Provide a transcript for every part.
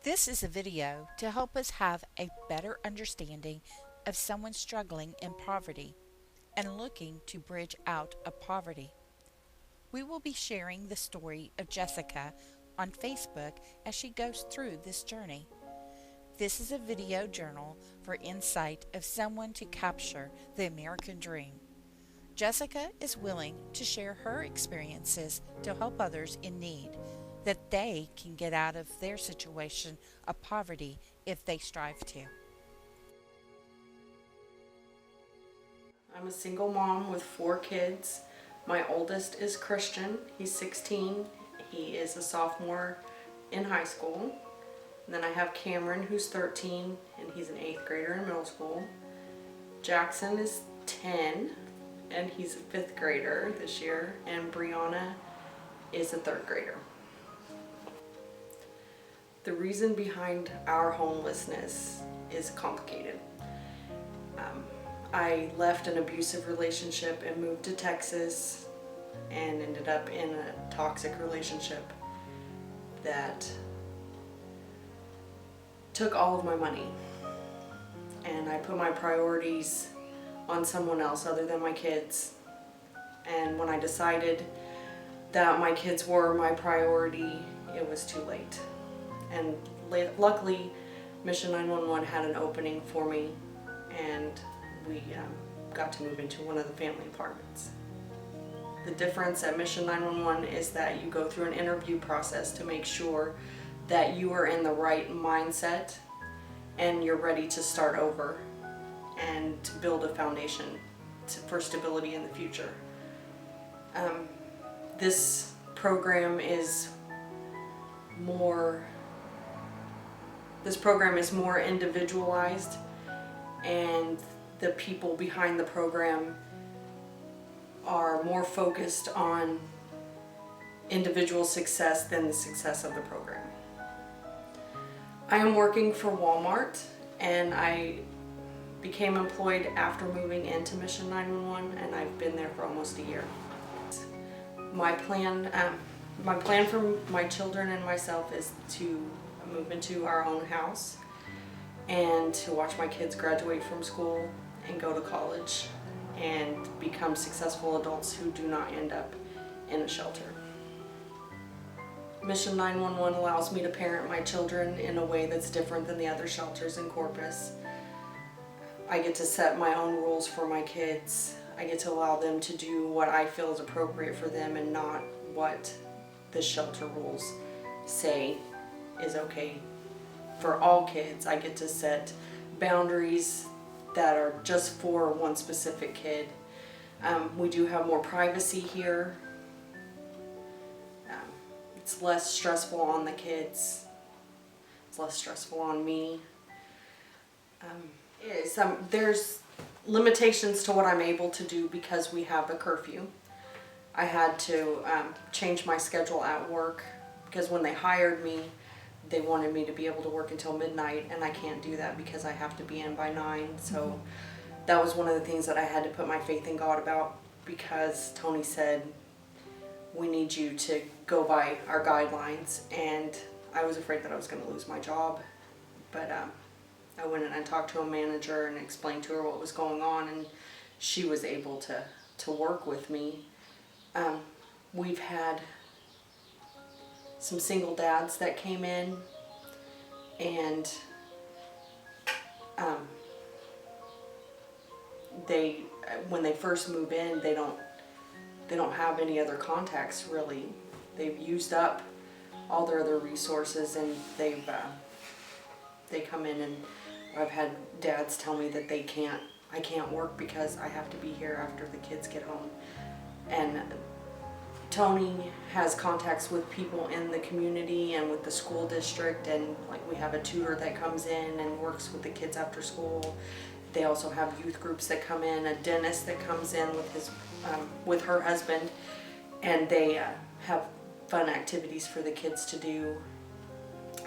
This is a video to help us have a better understanding of someone struggling in poverty and looking to bridge out of poverty. We will be sharing the story of Jessica on Facebook as she goes through this journey. This is a video journal for insight of someone to capture the American dream. Jessica is willing to share her experiences to help others in need, that they can get out of their situation of poverty if they strive to. I'm a single mom with 4 kids. My oldest is Christian. He's 16. He is a sophomore in high school. And then I have Cameron, who's 13, and he's an 8th grader in middle school. Jackson is 10, and he's a 5th grader this year. And Brianna is a 3rd grader. The reason behind our homelessness is complicated. I left an abusive relationship and moved to Texas and ended up in a toxic relationship that took all of my money. And I put my priorities on someone else other than my kids. And when I decided that my kids were my priority, it was too late. And luckily, Mission 911 had an opening for me, and we got to move into one of the family apartments. The difference at Mission 911 is that you go through an interview process to make sure that you are in the right mindset and you're ready to start over and to build a foundation for stability in the future. This program is more individualized, and the people behind the program are more focused on individual success than the success of the program. I am working for Walmart, and I became employed after moving into Mission 911, and I've been there for almost a year. My plan for my children and myself is to move into our own house and to watch my kids graduate from school and go to college and become successful adults who do not end up in a shelter. Mission 911 allows me to parent my children in a way that's different than the other shelters in Corpus. I get to set my own rules for my kids. I get to allow them to do what I feel is appropriate for them and not what the shelter rules say is okay for all kids. I get to set boundaries that are just for one specific kid. We do have more privacy here. It's less stressful on the kids. It's less stressful on me. There's limitations to what I'm able to do because we have a curfew. I had to change my schedule at work because when they hired me, they wanted me to be able to work until midnight, and I can't do that because I have to be in by 9. So that was one of the things that I had to put my faith in God about, because Tony said, we need you to go by our guidelines, and I was afraid that I was going to lose my job. But I went in and talked to a manager and explained to her what was going on, and she was able to work with me. We've had some single dads that came in, and when they first move in, they don't have any other contacts really. They've used up all their other resources, and they come in, and I've had dads tell me that I can't work because I have to be here after the kids get home. And Tony has contacts with people in the community and with the school district, and like we have a tutor that comes in and works with the kids after school. They also have youth groups that come in, a dentist that comes in with her husband, and they have fun activities for the kids to do.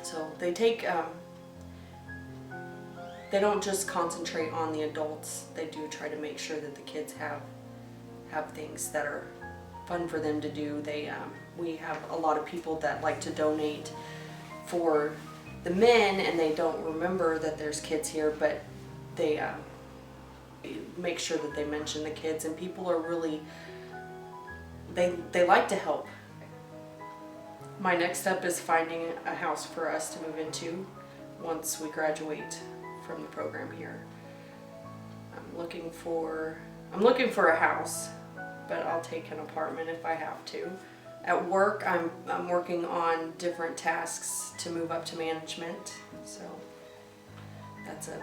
So they they don't just concentrate on the adults. They do try to make sure that the kids have things that are fun for them to do. We have a lot of people that like to donate for the men, and they don't remember that there's kids here, but they make sure that they mention the kids, and people are really, they like to help. My next step is finding a house for us to move into once we graduate from the program here. I'm looking for a house, but I'll take an apartment if I have to. At work, I'm working on different tasks to move up to management, so that's a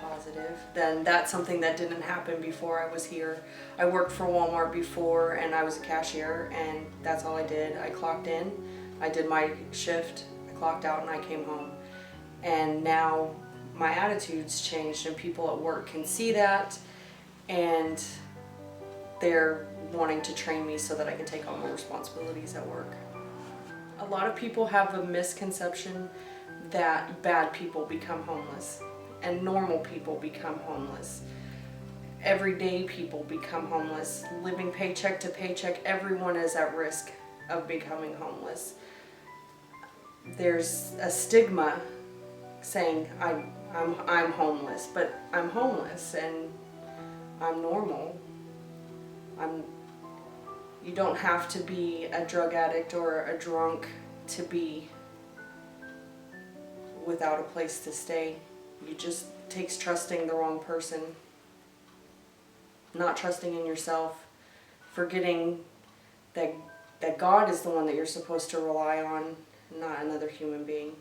positive. Then that's something that didn't happen before I was here. I worked for Walmart before, and I was a cashier, and that's all I did. I clocked in, I did my shift, I clocked out, and I came home. And now my attitude's changed, and people at work can see that, and they're wanting to train me so that I can take on more responsibilities at work. A lot of people have a misconception that bad people become homeless and normal people become homeless. Everyday people become homeless. Living paycheck to paycheck, everyone is at risk of becoming homeless. There's a stigma saying I'm homeless, but I'm homeless and I'm normal. You don't have to be a drug addict or a drunk to be without a place to stay. It just takes trusting the wrong person, not trusting in yourself, forgetting that God is the one that you're supposed to rely on, not another human being.